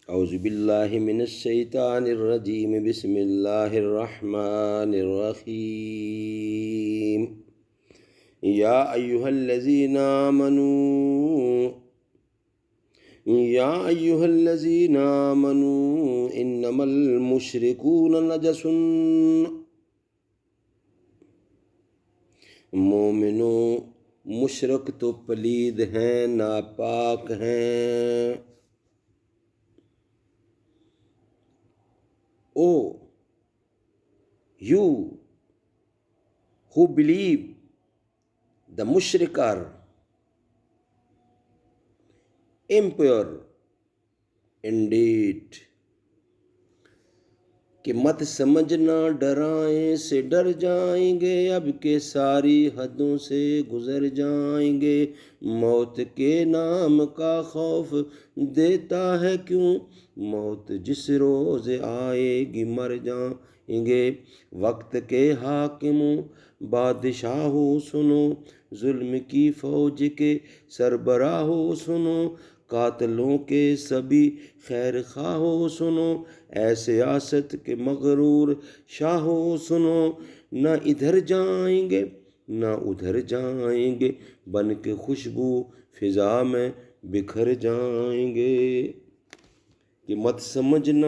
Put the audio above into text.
اعوذ باللہ من الشیطان الرجیم بسم اللہ الرحمن الرحیم یا ایہا الذین آمنوا انما المشرکون نجس۔ مومنو، مشرک تو پلید ہیں، ناپاک ہیں۔ Oh, you who believe the mushrik are impure indeed، کہ مت سمجھنا ڈرائیں سے ڈر جائیں گے، اب کہ ساری حدوں سے گزر جائیں گے۔ موت کے نام کا خوف دیتا ہے کیوں، موت جس روز آئے گی مر جائیں گے۔ وقت کے حاکموں بادشاہوں سنو، ظلم کی فوج کے سربراہوں سنو، قاتلوں کے سبھی خیر خواہوں سنو، اے سیاست کے مغرور شاہوں سنو۔ نہ ادھر جائیں گے نہ ادھر جائیں گے، بن کے خوشبو فضا میں بکھر جائیں گے۔ کہ مت سمجھنا